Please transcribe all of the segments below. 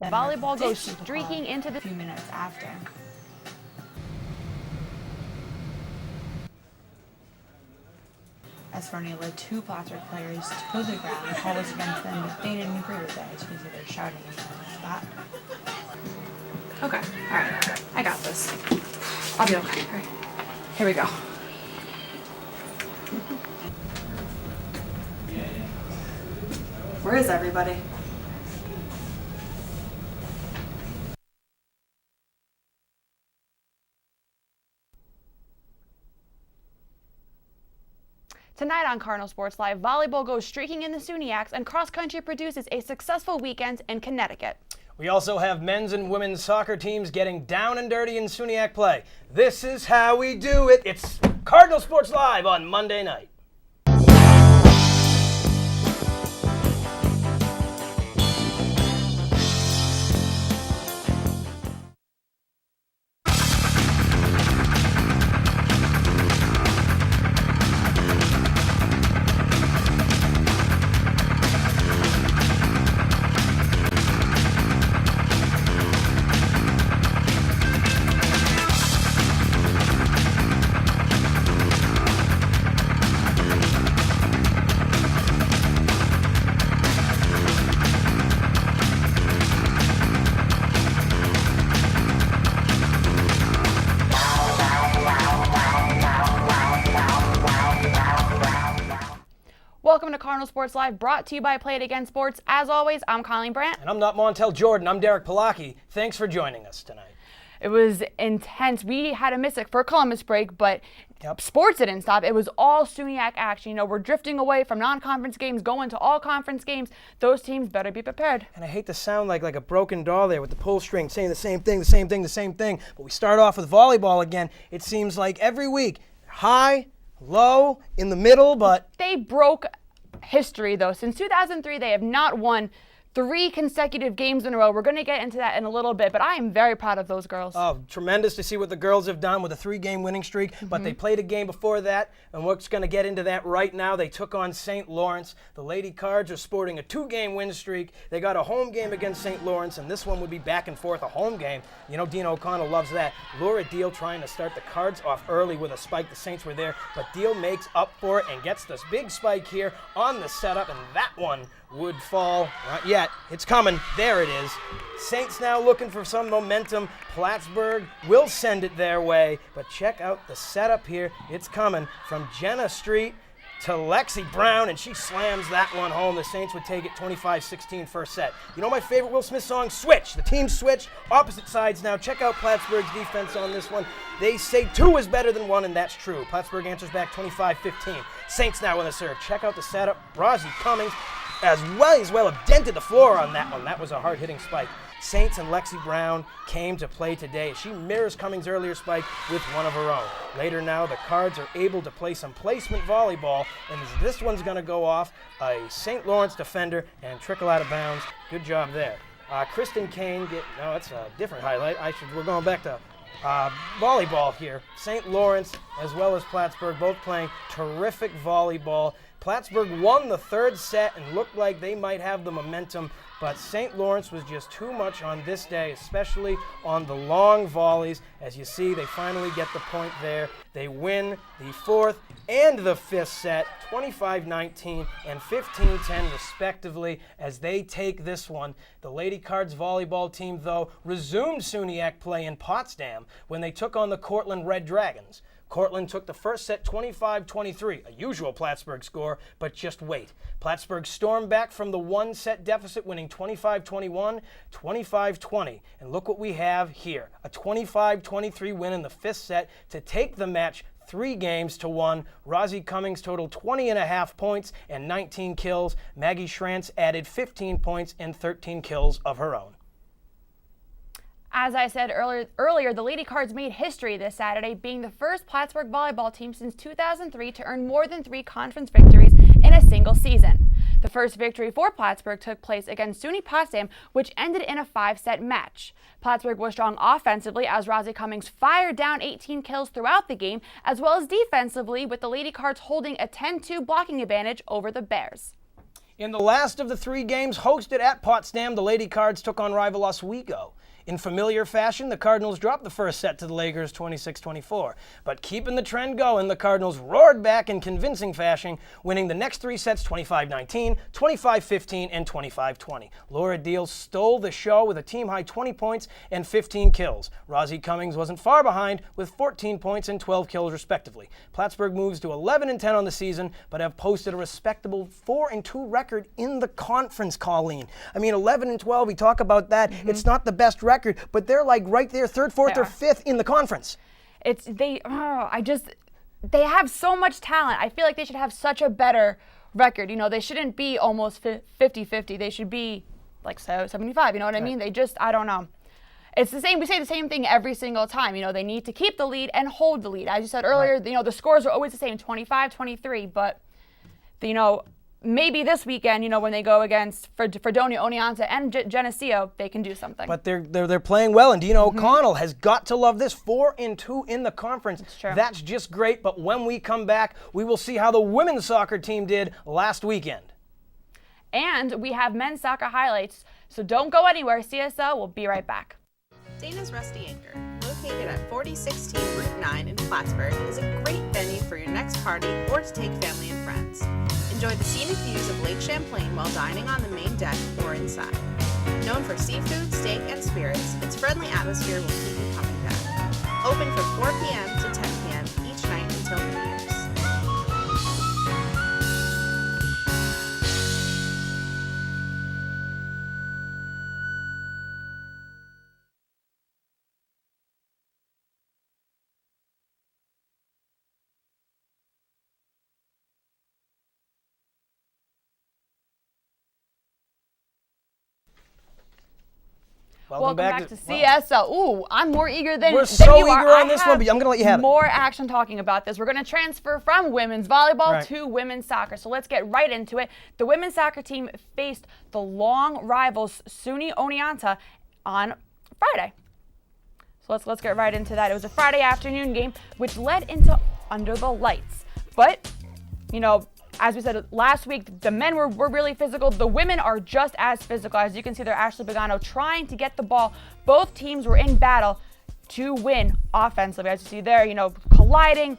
Volleyball goes streaking into the few minutes after. As Fernie led two Plattsburgh players to the ground and called us against them, but they didn't agree with it. She said they're shouting in the spot. Okay, alright, I got this. I'll be okay. All right. Here we go. Where is everybody? Tonight on Cardinal Sports Live, volleyball goes streaking in the SUNYACs and cross country produces a successful weekend in Connecticut. We also have men's and women's soccer teams getting down and dirty in SUNYAC play. This is how we do it. It's Cardinal Sports Live on Monday night. Welcome to Cardinal Sports Live, brought to you by Play It Again Sports. As always, I'm Colleen Brandt. And I'm not Montel Jordan. I'm Derek Palaki. Thanks for joining us tonight. It was intense. We had to miss it for Columbus break, but sports didn't stop. It was all SUNYAC action. You know, we're drifting away from non-conference games, going to all conference games. Those teams better be prepared. And I hate to sound like a broken doll there with the pull string saying the same thing, the same thing, the same thing. But we start off with volleyball again. It seems like every week, high, low, in the middle, but They broke history, though. Since 2003, they have not won 3 consecutive games in a row. We're going to get into that in a little bit, but I am very proud of those girls. Oh, tremendous to see what the girls have done with a 3-game winning streak, but they played a game before that, and we're going to get into that right now. They took on St. Lawrence. The Lady Cards are sporting a 2-game win streak. They got a home game against St. Lawrence, and this one would be back and forth, a home game. You know, Dina O'Connell loves that. Laura Deal trying to start the Cards off early with a spike. The Saints were there, but Deal makes up for it and gets this big spike here on the setup, and that one would fall. Not yet. It's coming. There it is. Saints now looking for some momentum. Plattsburgh will send it their way, but check out the setup here. It's coming from Jenna Street to Lexi Brown, and she slams that one home. The Saints would take it 25-16 first set. You know my favorite Will Smith song, Switch. The teams switch, opposite sides now. Check out Plattsburgh's defense on this one. They say 2 is better than 1, and that's true. Plattsburgh answers back 25-15. Saints now on the serve. Check out the setup. Rosie Cummings as well have dented the floor on that one. That was a hard-hitting spike. Saints and Lexi Brown came to play today. She mirrors Cummings' earlier spike with one of her own. Later now, the Cards are able to play some placement volleyball, and this one's going to go off a St. Lawrence defender and trickle out of bounds. Good job there. Kristen Kane, that's a different highlight. We're going back to volleyball here. St. Lawrence as well as Plattsburgh both playing terrific volleyball. Plattsburgh won the 3rd set and looked like they might have the momentum, but St. Lawrence was just too much on this day, especially on the long volleys. As you see, they finally get the point there. They win the 4th and the 5th set, 25-19 and 15-10 respectively, as they take this one. The Lady Cards volleyball team, though, resumed SUNYAC play in Potsdam when they took on the Cortland Red Dragons. Cortland took the first set 25-23, a usual Plattsburgh score, but just wait. Plattsburgh stormed back from the 1-set deficit, winning 25-21, 25-20. And look what we have here, a 25-23 win in the 5th set to take the match 3-1. Rosie Cummings totaled 20.5 points and 19 kills. Maggie Schrantz added 15 points and 13 kills of her own. As I said earlier, the Lady Cards made history this Saturday, being the first Plattsburgh volleyball team since 2003 to earn more than 3 conference victories in a single season. The first victory for Plattsburgh took place against SUNY Potsdam, which ended in a 5-set match. Plattsburgh was strong offensively as Rosie Cummings fired down 18 kills throughout the game, as well as defensively, with the Lady Cards holding a 10-2 blocking advantage over the Bears. In the last of the 3 games hosted at Potsdam, the Lady Cards took on rival Oswego. In familiar fashion, the Cardinals dropped the first set to the Lakers 26-24. But keeping the trend going, the Cardinals roared back in convincing fashion, winning the next 3 sets 25-19, 25-15, and 25-20. Laura Deal stole the show with a team-high 20 points and 15 kills. Rosie Cummings wasn't far behind with 14 points and 12 kills respectively. Plattsburgh moves to 11-10 on the season, but have posted a respectable 4-2 record in the conference, Colleen. I mean, 11-12, we talk about that. It's not the best record, but they're like right there, 3rd, 4th, or 5th in the conference. They have so much talent. I feel like they should have such a better record. You know, they shouldn't be almost 50-50. They should be like 75. You know what I mean? I don't know. It's the same. We say the same thing every single time. You know, they need to keep the lead and hold the lead. As you said earlier, you know, the scores are always the same, 25-23. But, you know, maybe this weekend, you know, when they go against Fredonia, Oneonta, and Geneseo, they can do something. But they're playing well, and Dina O'Connell has got to love this. 4-2 in the conference. It's true. That's just great. But when we come back, we will see how the women's soccer team did last weekend. And we have men's soccer highlights, so don't go anywhere. CSL will be right back. Dana's Rusty Anchor, located at 4016 Route 9 in Plattsburgh, is a great venue for your next party or to take family and friends. Enjoy the scenic views of Lake Champlain while dining on the main deck or inside. Known for seafood, steak, and spirits, its friendly atmosphere will keep you coming back. Open from 4 p.m. to 10 p.m. each night until New Year's. Welcome back to CSL. Ooh, I'm more eager than We're than so you are. eager on this one, but I'm going to let you have it. More action talking about this. We're going to transfer from women's volleyball to women's soccer. So let's get right into it. The women's soccer team faced the long rivals SUNY Oneonta on Friday. So let's get right into that. It was a Friday afternoon game, which led into Under the Lights. But, you know, as we said last week, the men were really physical. The women are just as physical. As you can see there, Ashley Pagano trying to get the ball. Both teams were in battle to win offensively. As you see there, you know, colliding.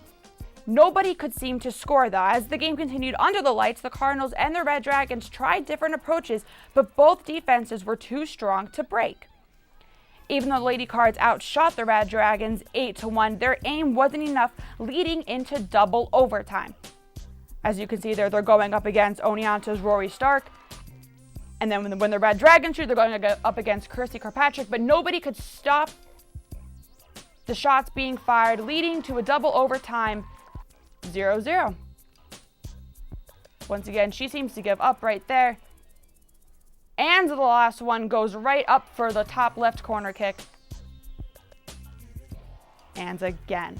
Nobody could seem to score, though. As the game continued under the lights, the Cardinals and the Red Dragons tried different approaches, but both defenses were too strong to break. Even though the Lady Cards outshot the Red Dragons 8-1, their aim wasn't enough, leading into double overtime. As you can see there, they're going up against Oneonta's Rory Stark. And then when the Red Dragons shoot, they're going up against Kirsty Kirkpatrick. But nobody could stop the shots being fired, leading to a double overtime 0-0. Once again, she seems to give up right there. And the last one goes right up for the top left corner kick. And again.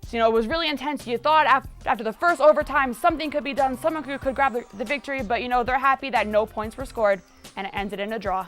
So, you know, it was really intense. You thought after the first overtime, something could be done. Someone could grab the victory. But, you know, they're happy that no points were scored. And it ended in a draw.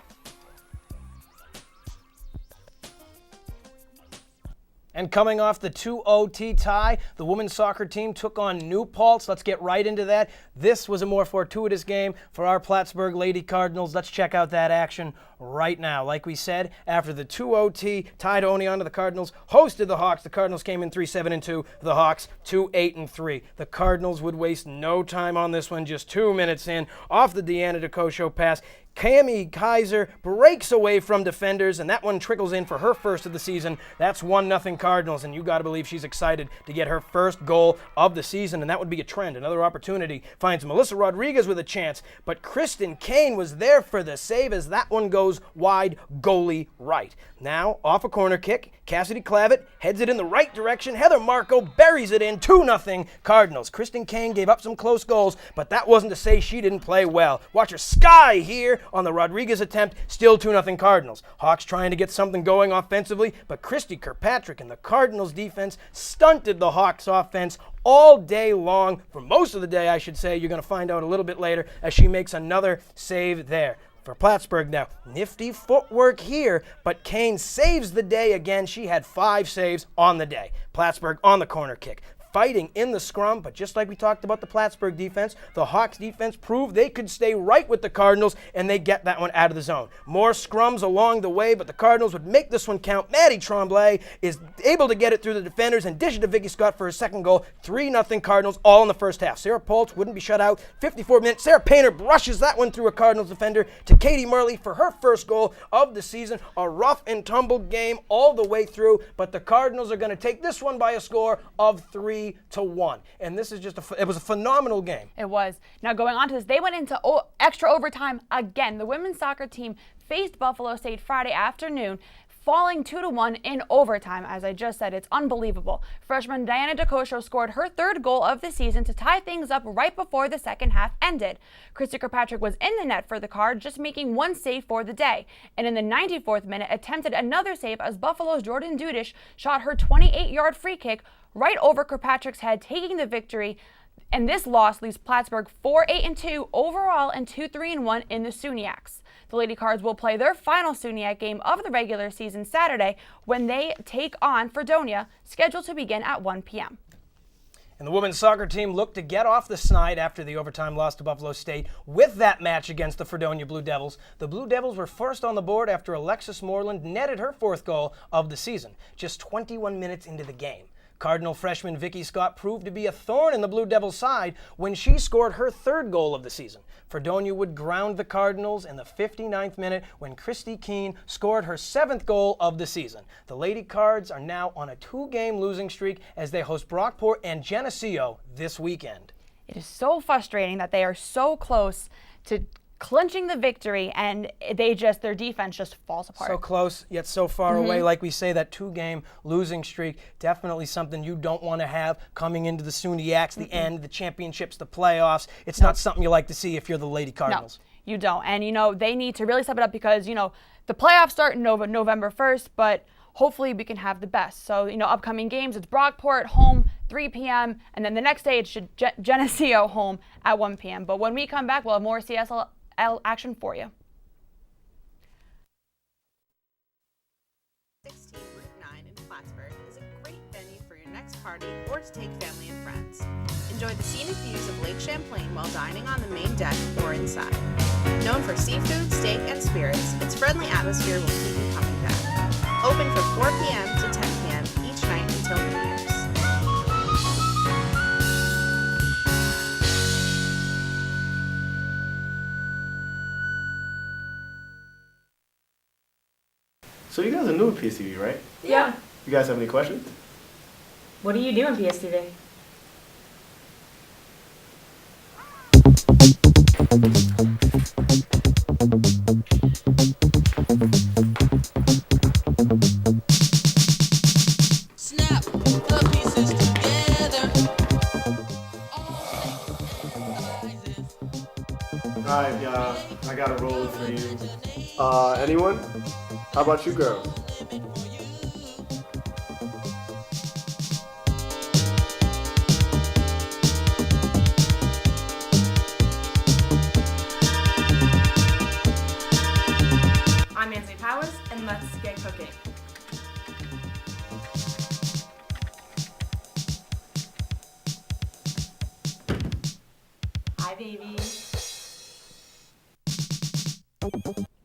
And coming off the 2 OT tie, the women's soccer team took on New Paltz. Let's get right into that. This was a more fortuitous game for our Plattsburgh Lady Cardinals. Let's check out that action right now. Like we said, after the 2 OT tied Oneonta, the Cardinals hosted the Hawks. The Cardinals came in 3-7-2. The Hawks 2-8-3. The Cardinals would waste no time on this one. Just 2 minutes in, off the Deanna DeCosho pass, Cami Kaiser breaks away from defenders, and that one trickles in for her first of the season. That's 1-0 Cardinals, and you got to believe she's excited to get her first goal of the season, and that would be a trend. Another opportunity finds Melissa Rodriguez with a chance, but Kristen Kane was there for the save as that one goes wide, goalie right. Now, off a corner kick, Cassidy Clavitt heads it in the right direction. Heather Marco buries it in, 2-0 Cardinals. Kristen Kane gave up some close goals, but that wasn't to say she didn't play well. Watch her sky here on the Rodriguez attempt, still 2-0 Cardinals. Hawks trying to get something going offensively, but Kirsty Kirkpatrick and the Cardinals defense stunted the Hawks offense all day long. For most of the day, I should say. You're going to find out a little bit later as she makes another save there. For Plattsburgh now, nifty footwork here, but Kane saves the day again. She had 5 saves on the day. Plattsburgh on the corner kick. fighting in the scrum, but just like we talked about the Plattsburgh defense, the Hawks defense proved they could stay right with the Cardinals, and they get that one out of the zone. More scrums along the way, but the Cardinals would make this one count. Maddie Tremblay is able to get it through the defenders and dish it to Vicky Scott for her second goal. 3-0 Cardinals, all in the first half. Sarah Poltz wouldn't be shut out. 54 minutes. Sarah Painter brushes that one through a Cardinals defender to Katie Murley for her first goal of the season. A rough and tumble game all the way through, but the Cardinals are going to take this one by a score of 3-1. And this is it was a phenomenal game. It was. Now going on to this, they went into extra overtime again. The women's soccer team faced Buffalo State Friday afternoon, falling 2-1 in overtime. As I just said, it's unbelievable. Freshman Diana DeCosho scored her third goal of the season to tie things up right before the second half ended. Christy Kirkpatrick was in the net for the Card, just making one save for the day. And in the 94th minute, attempted another save as Buffalo's Jordan Dudish shot her 28-yard free kick right over Kirkpatrick's head, taking the victory. And this loss leaves Plattsburgh 4-8-2 overall and 2-3-1 in the SUNYACs. The Lady Cards will play their final SUNYAC game of the regular season Saturday when they take on Fredonia, scheduled to begin at 1 p.m. And the women's soccer team looked to get off the snide after the overtime loss to Buffalo State with that match against the Fredonia Blue Devils. The Blue Devils were first on the board after Alexis Moreland netted her fourth goal of the season, just 21 minutes into the game. Cardinal freshman Vicky Scott proved to be a thorn in the Blue Devils' side when she scored her third goal of the season. Fredonia would ground the Cardinals in the 59th minute when Christy Keene scored her seventh goal of the season. The Lady Cards are now on a 2-game losing streak as they host Brockport and Geneseo this weekend. It is so frustrating that they are so close to clinching the victory, and their defense just falls apart. So close, yet so far away. Like we say, that 2-game losing streak, definitely something you don't want to have coming into the SUNYACs, the end, the championships, the playoffs. It's not something you like to see if you're the Lady Cardinals. No, you don't. And, they need to really step it up because, the playoffs start November 1st, but hopefully we can have the best. So, upcoming games, it's Brockport home, 3 p.m., and then the next day it's Geneseo home at 1 p.m. But when we come back, we'll have more CSL action for you. 16 Route 9 in Plattsburgh is a great venue for your next party or to take family and friends. Enjoy the scenic views of Lake Champlain while dining on the main deck or inside. Known for seafood, steak, and spirits, its friendly atmosphere will keep you coming back. Open from 4 p.m. to 10 p.m. each night until New Year's. So you guys are new at PSTV, right? Yeah. You guys have any questions? What do you do in PSTV? Snap the pieces together. Alright, I got a role for you. Anyone? How about you girls? I'm Anthony Powers, and let's get cooking. Hi, baby.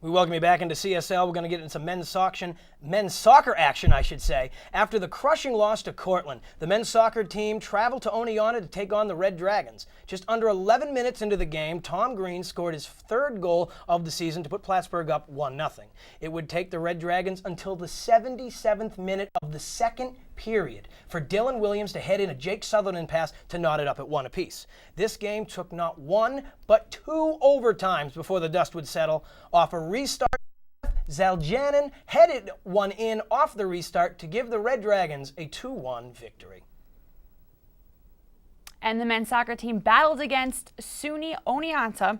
We welcome you back into CSL. We're going to get into some men's soccer action, I should say. After the crushing loss to Cortland, the men's soccer team traveled to Oneonta to take on the Red Dragons. Just under 11 minutes into the game, Tom Green scored his third goal of the season to put Plattsburgh up 1-0. It would take the Red Dragons until the 77th minute of the second period for Dylan Williams to head in a Jake Sutherland pass to knot it up at 1 apiece. This game took not 1, but 2 overtimes before the dust would settle. Off a restart, Zaljanin headed one in off the restart to give the Red Dragons a 2-1 victory. And the men's soccer team battled against SUNY Oneonta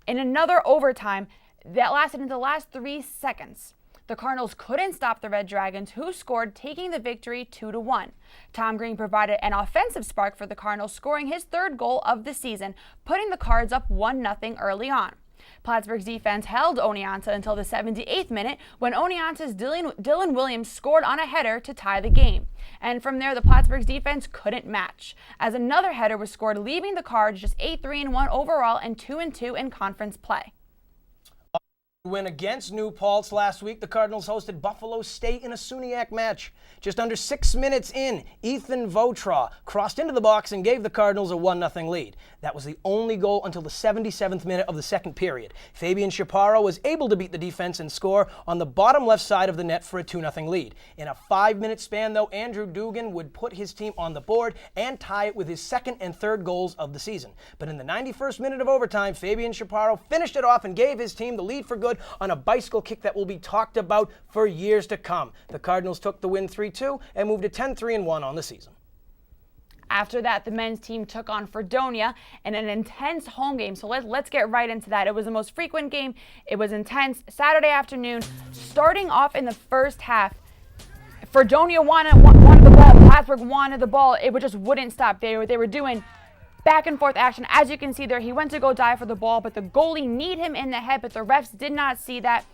in another overtime that lasted into the last 3 seconds. The Cardinals couldn't stop the Red Dragons, who scored, taking the victory 2-1. Tom Green provided an offensive spark for the Cardinals, scoring his third goal of the season, putting the Cards up 1-0 early on. Plattsburgh's defense held Oneonta until the 78th minute when Oneonta's Dylan Williams scored on a header to tie the game. And from there, the Plattsburgh's defense couldn't match, as another header was scored, leaving the Cards just 8-3-1 overall and 2-2 in conference play. Win against New Paltz last week, the Cardinals hosted Buffalo State in a SUNYAC match. Just under 6 minutes in, Ethan Votraw crossed into the box and gave the Cardinals a 1-0 lead. That was the only goal until the 77th minute of the second period. Fabian Chaparro was able to beat the defense and score on the bottom left side of the net for a 2-0 lead. In a 5-minute span, though, Andrew Dugan would put his team on the board and tie it with his second and third goals of the season. But in the 91st minute of overtime, Fabian Chaparro finished it off and gave his team the lead for good on a bicycle kick that will be talked about for years to come. The Cardinals took the win 3-2 and moved to 10-3-1 on the season. After that, the men's team took on Fredonia in an intense home game. So let's get right into that. It was the most frequent game. It was intense. Saturday afternoon, starting off in the first half, Fredonia wanted the ball. Plattsburgh wanted the ball. It just wouldn't stop. They were doing back and forth action. As you can see there, he went to go dive for the ball, but the goalie kneed him in the head, but the refs did not see that.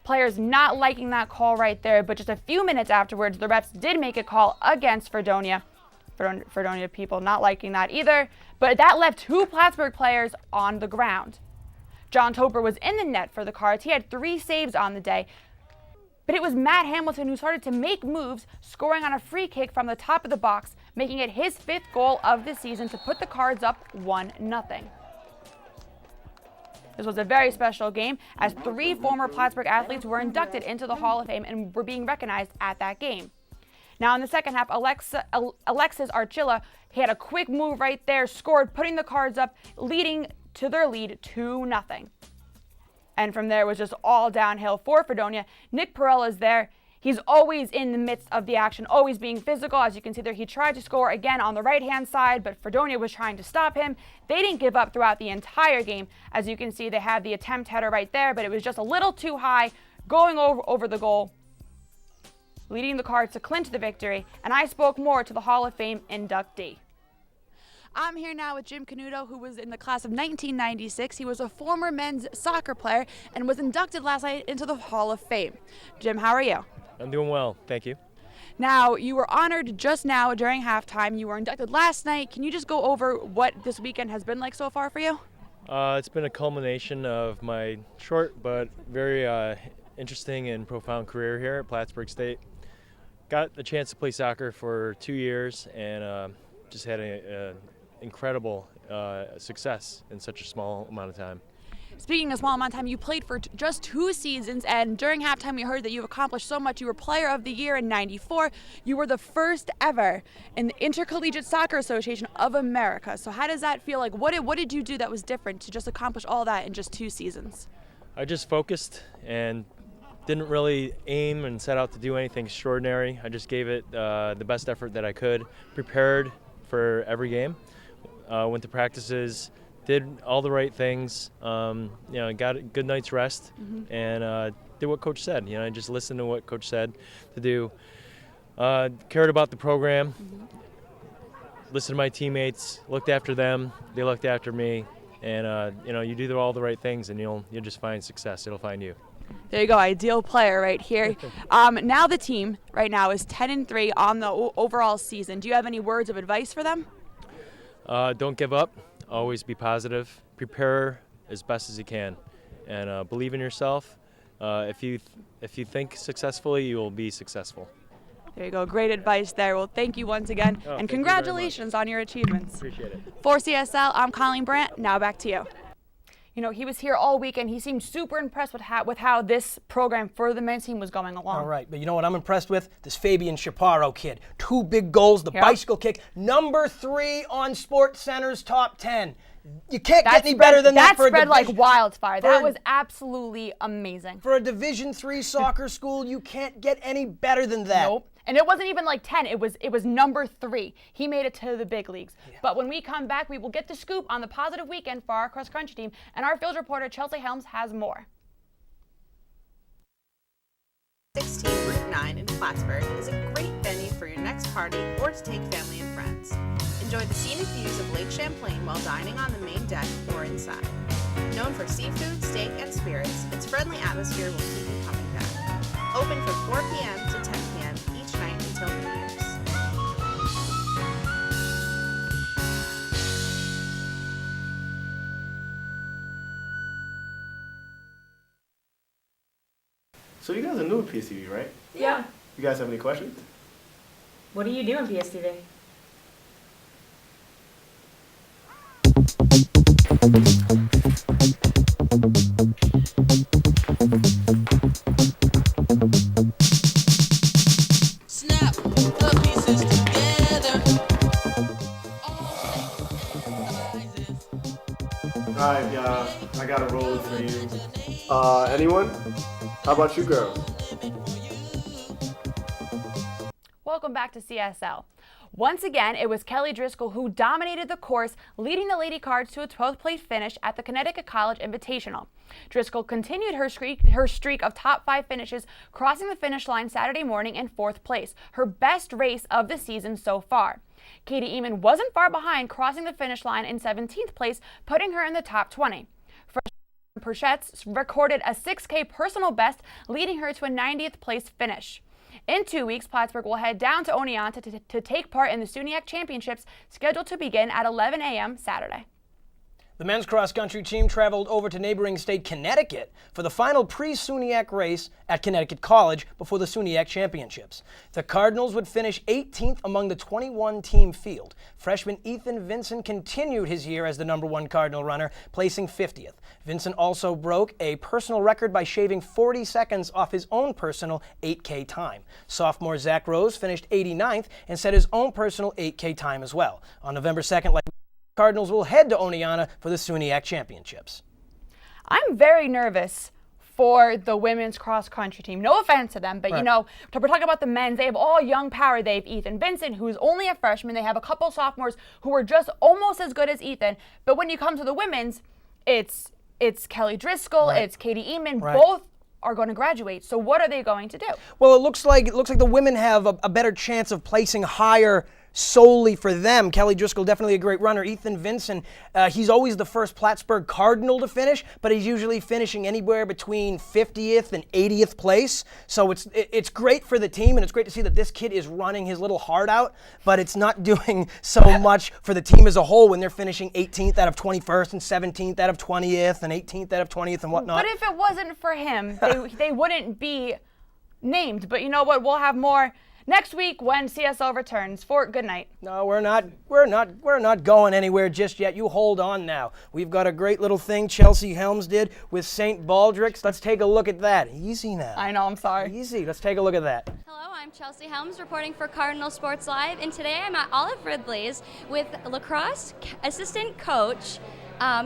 Players not liking that call right there, but just a few minutes afterwards, the refs did make a call against Fredonia. Fredonia people not liking that either, but that left 2 Plattsburgh players on the ground. John Topper was in the net for the Cards. He had 3 saves on the day, but it was Matt Hamilton who started to make moves, scoring on a free kick from the top of the box, making it his 5th goal of the season to put the Cards up 1-0. This was a very special game, as 3 former Plattsburgh athletes were inducted into the Hall of Fame and were being recognized at that game. Now in the second half, Alexis Archilla, he had a quick move right there, scored, putting the Cards up, leading to their lead 2-0. And from there, it was just all downhill for Fredonia. Nick Perella is there. He's always in the midst of the action, always being physical. As you can see there, he tried to score again on the right-hand side, but Fredonia was trying to stop him. They didn't give up throughout the entire game. As you can see, they had the attempt header right there, but it was just a little too high, going over the goal, leading the Cards to clinch the victory. And I spoke more to the Hall of Fame inductee. I'm here now with Jim Canuto, who was in the class of 1996. He was a former men's soccer player and was inducted last night into the Hall of Fame. Jim, how are you? I'm doing well, thank you. Now, you were honored just now during halftime. You were inducted last night. Can you just go over what this weekend has been like so far for you? It's been a culmination of my short but very interesting and profound career here at Plattsburgh State. Got the chance to play soccer for 2 years and just had an incredible success in such a small amount of time. Speaking of small amount of time, you played for just 2 seasons, and during halftime we heard that you've accomplished so much. You were Player of the Year in '94. You were the first ever in the Intercollegiate Soccer Association of America. So how does that feel like? What did you do that was different to just accomplish all that in just 2 seasons? I just focused and didn't really aim and set out to do anything extraordinary. I just gave it the best effort that I could, prepared for every game, went to practices, did all the right things, got a good night's rest, and did what Coach said. I just listened to what Coach said to do. Cared about the program, listened to my teammates, looked after them, they looked after me, and you do all the right things, and you'll just find success. It'll find you. There you go, ideal player right here. Now the team right now is 10-3 on the overall season. Do you have any words of advice for them? Don't give up. Always be positive. Prepare as best as you can, and believe in yourself. If you think successfully, you will be successful. There you go. Great advice there. Well, thank you once again, and congratulations on your achievements. Appreciate it. For CSL, I'm Colleen Brandt. Now back to you. He was here all weekend. He seemed super impressed with how this program for the men's team was going along. All right, but you know what I'm impressed with? This Fabian Chaparro kid. 2 big goals, the bicycle kick, number 3 on SportsCenter's top 10. You can't get any better than that for a division. That spread like wildfire. That was absolutely amazing. For a Division III soccer school, you can't get any better than that. Nope. And it wasn't even like 10. It was number 3. He made it to the big leagues. Yeah. But when we come back, we will get the scoop on the positive weekend for our cross-country team. And our field reporter, Chelsea Helms, has more. 16 Route 9 in Plattsburgh is a great venue for your next party or to take family and friends. Enjoy the scenic views of Lake Champlain while dining on the main deck or inside. Known for seafood, steak, and spirits, its friendly atmosphere will keep you coming back. Open from 4 p.m. to 10 p.m. each night until New Year's. So you guys are new at PSTV, right? Yeah. You guys have any questions? What do you do in PSTV? Snap the pieces together. Alright, I got a role for you. Anyone? How about you girls? Welcome back to CSL. Once again, it was Kelly Driscoll who dominated the course, leading the Lady Cards to a 12th place finish at the Connecticut College Invitational. Driscoll continued her streak of top 5 finishes, crossing the finish line Saturday morning in 4th place, her best race of the season so far. Katie Eamon wasn't far behind, crossing the finish line in 17th place, putting her in the top 20. Perchetz recorded a 6K personal best, leading her to a 90th place finish. In 2 weeks, Plattsburgh will head down to Oneonta to take part in the SUNYAC Championships, scheduled to begin at 11 a.m. Saturday. The men's cross-country team traveled over to neighboring state Connecticut for the final pre-SUNYAC race at Connecticut College before the SUNYAC Championships. The Cardinals would finish 18th among the 21-team field. Freshman Ethan Vincent continued his year as the #1 Cardinal runner, placing 50th. Vincent also broke a personal record by shaving 40 seconds off his own personal 8K time. Sophomore Zach Rose finished 89th and set his own personal 8K time as well. On November 2nd, Cardinals will head to Oneonta for the SUNYAC Championships. I'm very nervous for the women's cross-country team. No offense to them, but Right. you know, we're talking about the men's. They have all young power. They have Ethan Vincent, who's only a freshman. They have a couple sophomores who are just almost as good as Ethan. But when you come to the women's, it's Kelly Driscoll, Right. it's Katie Eamon. Right. Both are going to graduate. So what are they going to do? Well, it looks like the women have a better chance of placing higher solely for them. Kelly Driscoll, definitely a great runner. Ethan Vincent, he's always the first Plattsburgh Cardinal to finish, but he's usually finishing anywhere between 50th and 80th place. So it's great for the team, and it's great to see that this kid is running his little heart out, but it's not doing so much for the team as a whole when they're finishing 18th out of 21st and 17th out of 20th and 18th out of 20th and whatnot. But if it wasn't for him, they wouldn't be named. But you know what? We'll have more next week when CSL returns. Fort, good night. No, we're not going anywhere just yet. You hold on now. We've got a great little thing Chelsea Helms did with St. Baldrick's. Let's take a look at that. Easy now. I know, I'm sorry. Easy. Let's take a look at that. Hello, I'm Chelsea Helms reporting for Cardinal Sports Live, and today I'm at Olive Ridley's with lacrosse assistant coach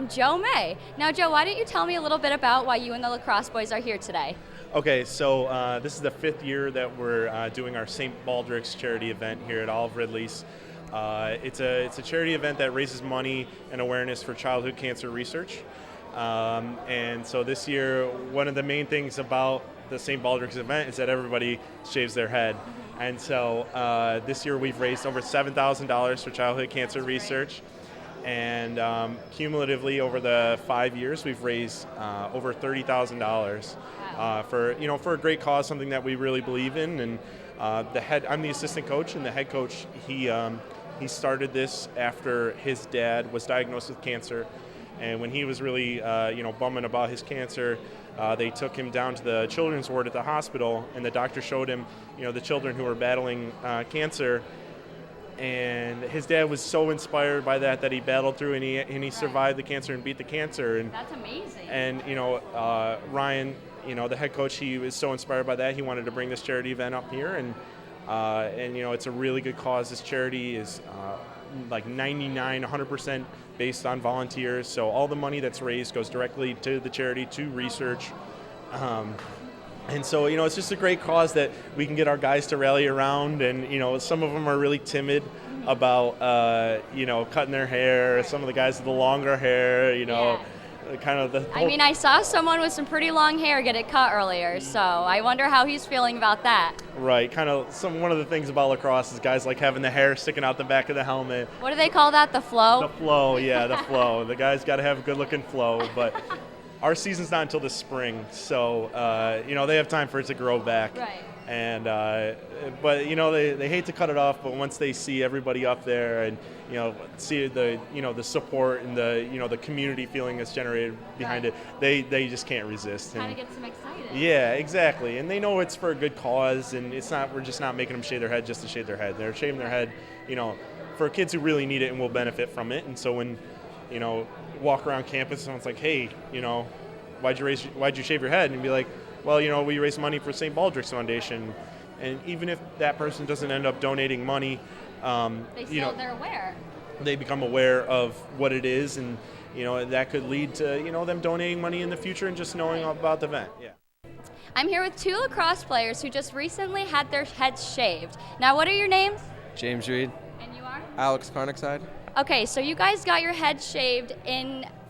Joe May. Now, Joe, why don't you tell me a little bit about why you and the lacrosse boys are here today? Okay, so this is the 5th year that we're doing our St. Baldrick's charity event here at Olive Ridley's. It's a charity event that raises money and awareness for childhood cancer research. And so this year, one of the main things about the St. Baldrick's event is that everybody shaves their head. And so this year we've raised over $7,000 for childhood cancer research. And cumulatively over the 5 years, we've raised over $30,000 for a great cause, something that we really believe in. And I'm the assistant coach, and the head coach he started this after his dad was diagnosed with cancer, and when he was really bumming about his cancer, they took him down to the children's ward at the hospital, and the doctor showed him the children who were battling cancer. And his dad was so inspired by that he battled through and he survived the cancer and beat the cancer. And that's amazing. And Ryan, the head coach, he was so inspired by that he wanted to bring this charity event up here, and it's a really good cause. This charity is like 100% based on volunteers. So all the money that's raised goes directly to the charity, to research. And so, it's just a great cause that we can get our guys to rally around. And, some of them are really timid about, cutting their hair. Some of the guys with the longer hair, kind of the whole... I mean, I saw someone with some pretty long hair get it cut earlier, so I wonder how he's feeling about that. Right. Kind of one of the things about lacrosse is guys like having the hair sticking out the back of the helmet. What do they call that, the flow? The flow, yeah, the flow. The guys got to have a good-looking flow, but our season's not until the spring, so, they have time for it to grow back. Right. And but you know, they hate to cut it off, but once they see everybody up there and you know, see the the support and the community feeling that's generated behind it, they just can't resist. Kind of gets them excited. Yeah, exactly. And they know it's for a good cause, and we're just not making them shave their head just to shave their head. They're shaving their head, for kids who really need it and will benefit from it. And so when, walk around campus, someone's like, hey, why'd you shave your head? And be like, well, we raise money for St. Baldrick's Foundation. And even if that person doesn't end up donating money, they're aware. They become aware of what it is, and that could lead to them donating money in the future and just knowing about the event. Yeah. I'm here with 2 lacrosse players who just recently had their heads shaved. Now, what are your names? James Reed. And you are? Alex Carnickside. Okay, so you guys got your head shaved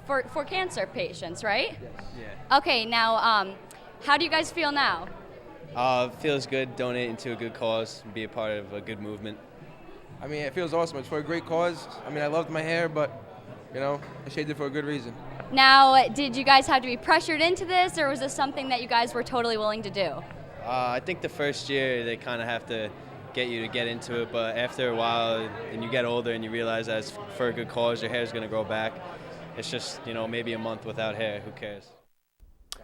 for cancer patients, right? Yes. Yeah. Okay, now, how do you guys feel now? Feels good donating to a good cause and be a part of a good movement. I mean, it feels awesome. It's for a great cause. I mean, I loved my hair, but, I shaved it for a good reason. Now, did you guys have to be pressured into this, or was this something that you guys were totally willing to do? I think the first year they kind of have to get you to get into it, but after a while and you get older and you realize that it's for a good cause, your hair is going to grow back. It's just, maybe a month without hair. Who cares?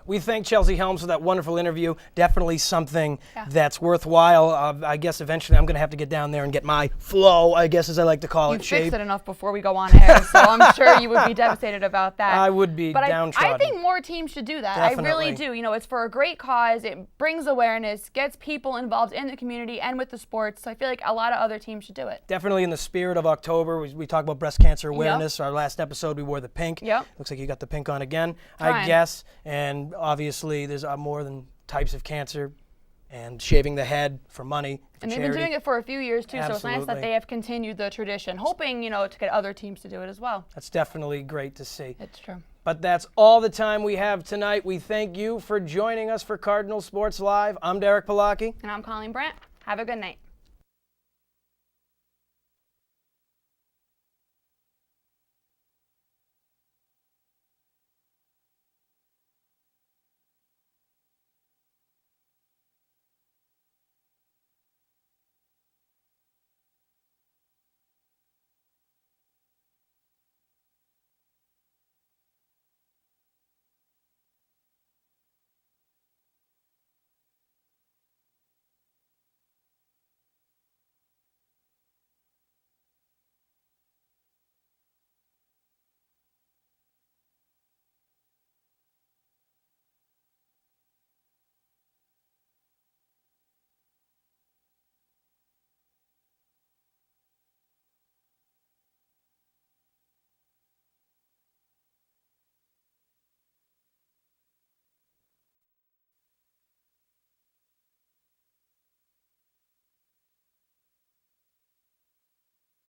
We thank Chelsea Helms for that wonderful interview. Definitely something that's worthwhile. I guess eventually I'm going to have to get down there and get my flow, I guess as I like to call it, You shaved. fixed it enough before we go on air, so I'm sure you would be devastated about that. I would be downtrodden. I think more teams should do that. Definitely. I really do. It's for a great cause. It brings awareness, gets people involved in the community and with the sports. So I feel like a lot of other teams should do it. Definitely in the spirit of October. We talk about breast cancer awareness. Our last episode, we wore the pink. Yep. Looks like you got the pink on again, Trying. I guess. And obviously, there's more than types of cancer, and shaving the head for money. And they've been doing it for a few years, too, so it's nice that Absolutely. they have continued the tradition, hoping, to get other teams to do it as well. That's definitely great to see. It's true. But that's all the time we have tonight. We thank you for joining us for Cardinal Sports Live. I'm Derek Palaki. And I'm Colleen Brandt. Have a good night.